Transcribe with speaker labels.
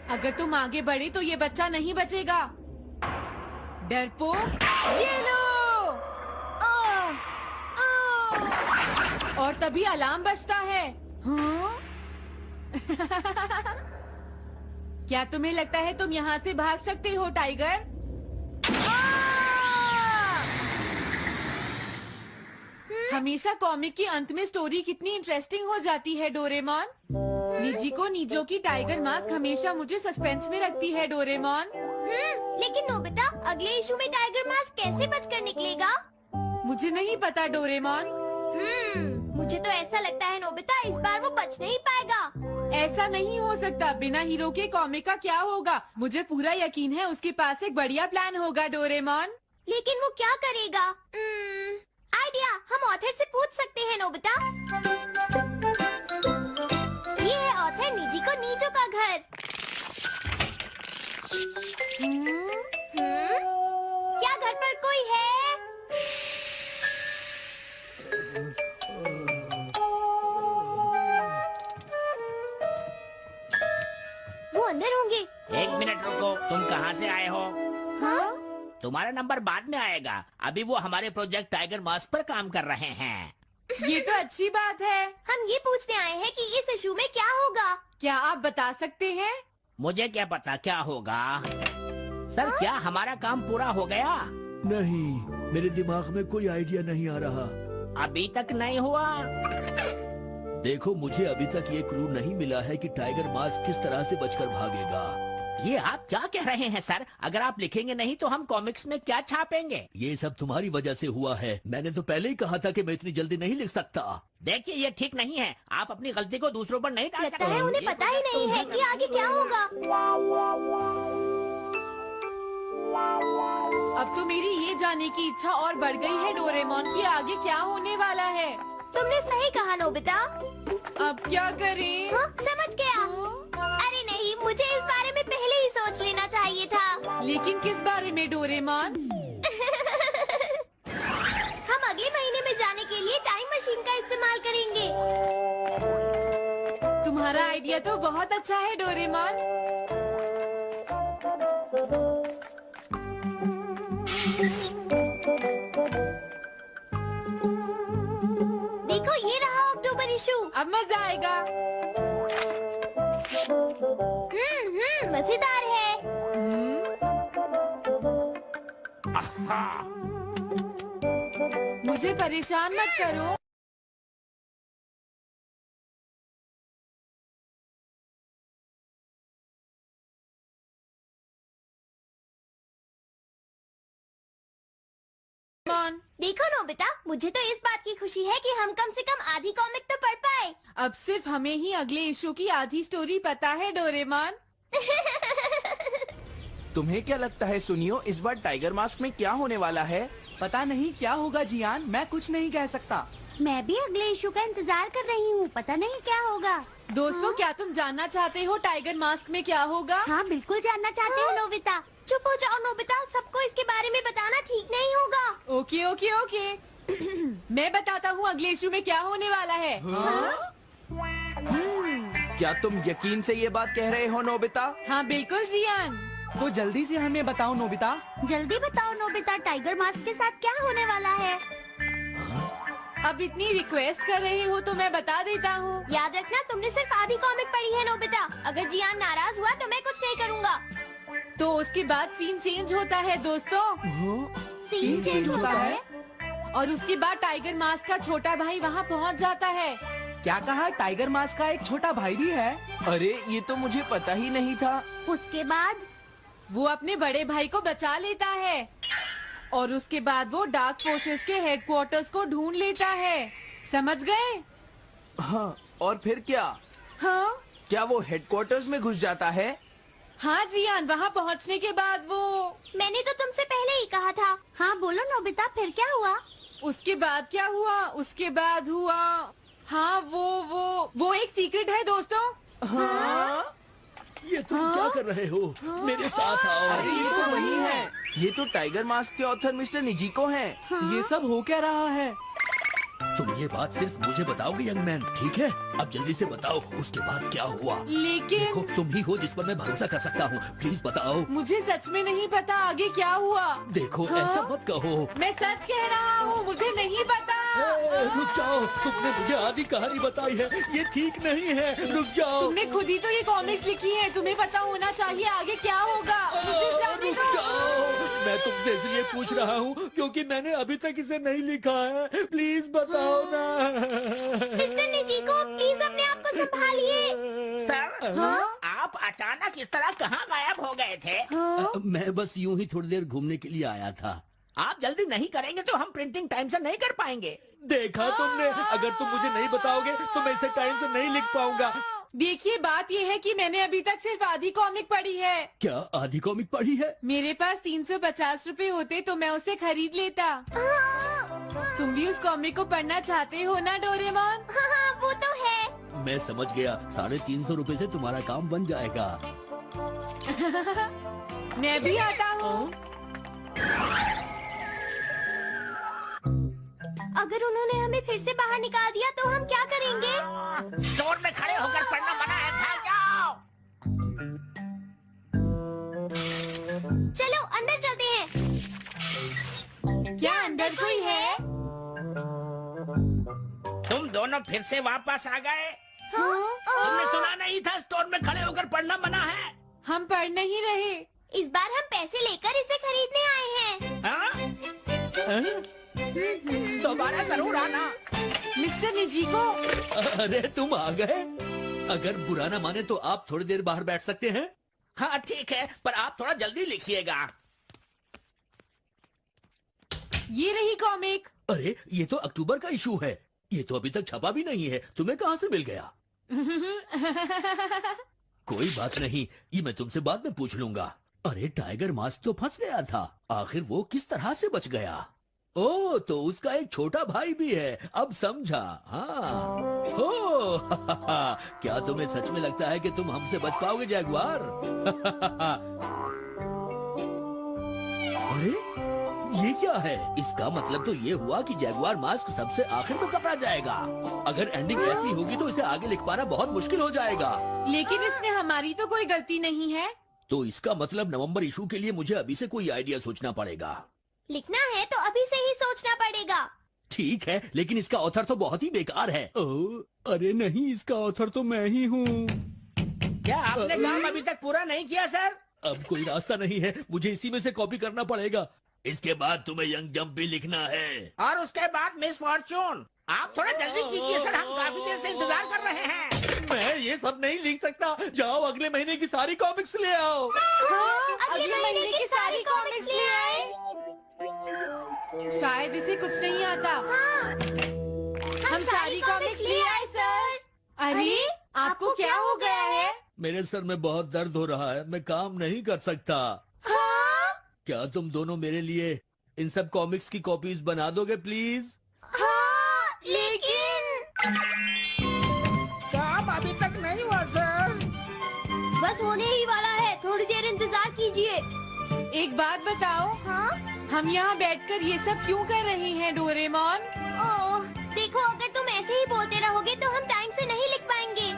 Speaker 1: अगर तुम आगे बढ़े तो ये बच्चा नहीं बचेगा। डरपोक, ये लो। और तभी अलार्म बजता है। हाँ? क्या तुम्हें लगता है तुम यहाँ से भाग सकते हो टाइगर? हमेशा कॉमिक के अंत में स्टोरी कितनी इंटरेस्टिंग हो जाती है डोरेमोन। निजिको नीजो की टाइगर मास्क हमेशा मुझे सस्पेंस में रखती है डोरेमोन।
Speaker 2: लेकिन नोबिता, अगले इशू में टाइगर मास्क कैसे बचकर निकलेगा?
Speaker 1: मुझे नहीं पता डोरेमोन।
Speaker 2: मुझे तो ऐसा लगता है नोबिता, इस बार वो बच नहीं पाएगा।
Speaker 1: ऐसा नहीं हो सकता। बिना हीरो के कॉमिक का क्या होगा? मुझे पूरा यकीन है उसके पास एक बढ़िया प्लान होगा डोरेमोन।
Speaker 2: लेकिन वो क्या करेगा? आइडिया, हम ऑथर से पूछ सकते हैं नोबिता। ये है ऑथर निजिको नीजो का घर। क्या घर पर कोई है? वो अंदर होंगे।
Speaker 3: एक मिनट रुको, तुम कहाँ से आए हो?
Speaker 2: हाँ?
Speaker 3: तुम्हारा नंबर बाद में आएगा। अभी वो हमारे प्रोजेक्ट टाइगर मास्क पर काम कर रहे हैं।
Speaker 1: ये तो अच्छी बात है।
Speaker 2: हम ये पूछने आए हैं कि इस इशू में क्या होगा।
Speaker 1: क्या आप बता सकते हैं?
Speaker 3: मुझे क्या पता क्या होगा। सर, क्या हमारा काम पूरा हो गया?
Speaker 4: नहीं, मेरे दिमाग में कोई आइडिया नहीं आ रहा।
Speaker 3: अभी तक नहीं हुआ।
Speaker 4: देखो, मुझे अभी तक ये क्लू नहीं मिला है कि टाइगर मास्क किस तरह से बचकर भागेगा।
Speaker 3: ये आप क्या कह रहे हैं सर? अगर आप लिखेंगे नहीं तो हम कॉमिक्स में क्या छापेंगे?
Speaker 4: ये सब तुम्हारी वजह से हुआ है। मैंने तो पहले ही कहा था कि मैं इतनी जल्दी नहीं लिख सकता।
Speaker 3: देखिए, ये ठीक नहीं है। आप अपनी गलती को दूसरों पर नहीं डाल
Speaker 2: लगता
Speaker 3: सकते।
Speaker 2: है उन्हें पता ही नहीं है कि आगे क्या होगा।
Speaker 1: अब तो मेरी ये जानने की इच्छा और बढ़ गई है डोरेमोन कि आगे क्या होने वाला है।
Speaker 2: तुमने सही कहा नोबिता।
Speaker 1: अब क्या करें?
Speaker 2: हाँ, समझ गया। अरे नहीं, मुझे इस बारे में पहले ही सोच लेना चाहिए था।
Speaker 1: लेकिन किस बारे में डोरेमोन?
Speaker 2: हम अगले महीने में जाने के लिए टाइम मशीन का इस्तेमाल करेंगे।
Speaker 1: तुम्हारा आइडिया तो बहुत अच्छा है डोरेमोन।
Speaker 2: देखो, ये रहा अक्टूबर इशू।
Speaker 1: अब मजा आएगा।
Speaker 2: मजेदार है।
Speaker 1: मुझे परेशान मत करो।
Speaker 2: देखो नोबिता, मुझे तो इस बात की खुशी है कि हम कम से कम आधी कॉमिक तो पढ़ पाए।
Speaker 1: अब सिर्फ हमें ही अगले इशू की आधी स्टोरी पता है डोरेमोन।
Speaker 5: तुम्हें क्या लगता है सुनियो, इस बार टाइगर मास्क में क्या होने वाला है?
Speaker 6: पता नहीं क्या होगा जियान, मैं कुछ नहीं कह सकता।
Speaker 2: मैं भी अगले इशू का इंतजार कर रही हूँ। पता नहीं क्या होगा।
Speaker 1: दोस्तों, क्या तुम जानना चाहते हो टाइगर मास्क में क्या होगा?
Speaker 2: हाँ, बिल्कुल जानना चाहते हैं नोबिता। चुप हो जाओ नोबिता, सबको इसके बारे में बताना ठीक नहीं होगा।
Speaker 1: Okay okay okay. मैं बताता हूँ अगले इशू में क्या होने वाला है।
Speaker 5: क्या तुम यकीन से ये बात कह रहे हो नोबिता?
Speaker 1: हाँ बिल्कुल जियान।
Speaker 6: तो जल्दी से हमें बताओ नोबिता।
Speaker 2: जल्दी बताओ नोबिता, टाइगर मास्क के साथ क्या होने वाला है?
Speaker 1: अब इतनी रिक्वेस्ट कर रहे हो तो मैं बता देता हूँ।
Speaker 2: याद रखना, तुमने सिर्फ आधी कॉमिक पढ़ी है नोबिता। अगर जियान नाराज हुआ तो मैं कुछ नहीं करूँगा।
Speaker 1: तो उसके बाद सीन चेंज होता है दोस्तों।
Speaker 2: सीन चेंज होता है?
Speaker 1: और उसके बाद टाइगर मास्क का छोटा भाई वहाँ पहुँच जाता है।
Speaker 6: क्या कहा? टाइगर मास्क का एक छोटा भाई भी है?
Speaker 5: अरे, ये तो मुझे पता ही नहीं था।
Speaker 2: उसके बाद
Speaker 1: वो अपने बड़े भाई को बचा लेता है और उसके बाद वो डार्क फोर्सेस के हेडक्वार्टर्स को ढूंढ लेता है। समझ गए?
Speaker 5: हाँ, और फिर क्या?
Speaker 1: हाँ
Speaker 5: क्या वो हेडक्वार्टर्स में घुस जाता है?
Speaker 1: हाँ जियान, वहाँ पहुँचने के बाद वो।
Speaker 2: मैंने तो तुमसे पहले ही कहा था। हाँ बोलो नोबिता, फिर क्या हुआ?
Speaker 1: उसके बाद क्या हुआ? उसके बाद हुआ, हाँ वो एक सीक्रेट है दोस्तों।
Speaker 5: हाँ?
Speaker 4: ये तुम क्या कर रहे हो? मेरे साथ आओ।
Speaker 5: अरे, ये तो वही है। ये तो टाइगर मास्क के ऑथर मिस्टर निजिको हैं।
Speaker 6: ये सब हो क्या रहा है?
Speaker 4: तुम ये बात सिर्फ मुझे बताओगे यंग मैन, ठीक है? अब जल्दी से बताओ उसके बाद क्या हुआ।
Speaker 1: लेकिन
Speaker 4: देखो तुम ही हो जिस पर मैं भरोसा कर सकता हूँ, प्लीज बताओ।
Speaker 1: मुझे सच में नहीं पता आगे क्या हुआ।
Speaker 4: देखो
Speaker 1: हाँ?
Speaker 4: ऐसा मत कहो।
Speaker 1: मैं सच कह रहा हूँ, मुझे नहीं पता।
Speaker 4: रुक जाओ, तुमने मुझे आधी कहानी बताई है, ये ठीक नहीं है, रुक जाओ।
Speaker 1: तुमने खुद ही तो ये कॉमिक्स लिखी है, तुम्हें पता होना चाहिए आगे क्या होगा। मुझे जाने
Speaker 4: रुक
Speaker 1: दो।
Speaker 4: जाओ, मैं तुमसे इसलिए पूछ रहा हूँ क्योंकि मैंने अभी तक इसे नहीं लिखा है, प्लीज बताओ ना।
Speaker 2: मिस्टर निजीको, प्लीज अपने आप को संभालिए।
Speaker 3: सर,
Speaker 1: हाँ?
Speaker 3: आप अचानक इस तरह कहाँ गायब हो गए थे?
Speaker 1: हाँ?
Speaker 4: मैं बस यूं ही थोड़ी देर घूमने के लिए आया था।
Speaker 3: आप जल्दी नहीं करेंगे तो हम प्रिंटिंग टाइम से नहीं कर पाएंगे।
Speaker 4: देखा तुमने, अगर तुम मुझे नहीं बताओगे तो मैं इसे टाइम से नहीं लिख पाऊंगा।
Speaker 1: देखिए बात ये है कि मैंने अभी तक सिर्फ आधी कॉमिक पढ़ी है।
Speaker 4: क्या आधी कॉमिक पढ़ी है?
Speaker 1: मेरे पास 350 रुपए होते तो मैं उसे खरीद लेता। तुम भी उस कॉमिक को पढ़ना चाहते हो ना डोरेमोन?
Speaker 2: हाँ हाँ, वो तो है।
Speaker 4: मैं समझ गया, 350 रुपए से तुम्हारा काम बन जाएगा।
Speaker 1: मैं भी आता हूँ।
Speaker 2: अगर उन्होंने हमें फिर से बाहर निकाल दिया तो हम क्या करेंगे?
Speaker 3: स्टोर में खड़े होकर पढ़ना मना है, भाग जाओ।
Speaker 2: चलो अंदर चलते हैं।
Speaker 1: क्या अंदर कोई है?
Speaker 3: तुम दोनों फिर से वापस आ गए।
Speaker 1: हाँ?
Speaker 3: तुमने सुना नहीं था स्टोर में खड़े होकर पढ़ना मना है?
Speaker 1: हम पढ़ नहीं रहे।
Speaker 2: इस बार हम पैसे लेकर इसे खरीदने आए हैं।
Speaker 3: हाँ? दोबारा जरूर आना।
Speaker 1: मिस्टर निजीको,
Speaker 4: अरे तुम आ गए। अगर बुरा ना माने तो आप थोड़ी देर बाहर बैठ सकते हैं।
Speaker 3: हाँ ठीक है, पर आप थोड़ा जल्दी लिखिएगा।
Speaker 1: ये रही कॉमिक।
Speaker 4: अरे ये तो अक्टूबर का इशू है, ये तो अभी तक छपा भी नहीं है, तुम्हें कहाँ से मिल गया? कोई बात नहीं, ये मैं तुमसे बाद में पूछ लूंगा। अरे टाइगर मास्क तो फंस गया था, आखिर वो किस तरह से बच गया? ओ तो उसका एक छोटा भाई भी है, अब समझा। हाँ ओ क्या तुम्हें सच में लगता है कि तुम हमसे बच पाओगे जैगुआर? अरे ये क्या है? इसका मतलब तो ये हुआ कि जैगुआर मास्क सबसे आखिर में पकड़ा जाएगा। अगर एंडिंग ऐसी होगी तो इसे आगे लिख पाना बहुत मुश्किल हो जाएगा।
Speaker 1: लेकिन इसमें हमारी तो कोई गलती नहीं है।
Speaker 4: तो इसका मतलब नवंबर इशू के लिए मुझे अभी से कोई आइडिया सोचना पड़ेगा।
Speaker 2: लिखना है तो अभी से ही सोचना पड़ेगा।
Speaker 4: ठीक है, लेकिन इसका ऑथर तो बहुत ही बेकार है। अरे नहीं, इसका ऑथर तो मैं ही हूँ।
Speaker 3: क्या आपने काम अभी तक पूरा नहीं किया सर?
Speaker 4: अब कोई रास्ता नहीं है, मुझे इसी में से कॉपी करना पड़ेगा। इसके बाद तुम्हें यंग जंप भी लिखना है।
Speaker 3: और उसके बाद मिस फॉर्चून। आप थोड़ा जल्दी कीजिए सर, हम काफी देर से इंतजार कर रहे हैं।
Speaker 4: मैं ये सब नहीं लिख सकता, जाओ अगले महीने की सारी कॉमिक्स ले आओ।
Speaker 1: हाँ,
Speaker 2: अगले महीने की सारी कॉमिक्स ले आए।
Speaker 1: शायद इसे कुछ नहीं आता।
Speaker 2: हाँ,
Speaker 1: हम सारी कॉमिक्स ले आए सर। अरे आपको क्या हो गया है?
Speaker 4: मेरे सर में बहुत दर्द हो रहा है, मैं काम नहीं कर सकता।
Speaker 2: हाँ,
Speaker 4: क्या तुम दोनों मेरे लिए इन सब कॉमिक्स की कॉपीज बना दोगे प्लीज?
Speaker 2: हाँ, लेकिन
Speaker 3: काम अभी तक नहीं हुआ सर।
Speaker 2: बस होने ही वाला है, थोड़ी देर इंतजार कीजिए।
Speaker 1: एक बात बताओ,
Speaker 2: हाँ?
Speaker 1: हम यहाँ बैठकर ये सब क्यों कर रहे हैं डोरेमोन?
Speaker 2: ओह, देखो अगर तुम ऐसे ही बोलते रहोगे तो हम टाइम से नहीं लिख पाएंगे।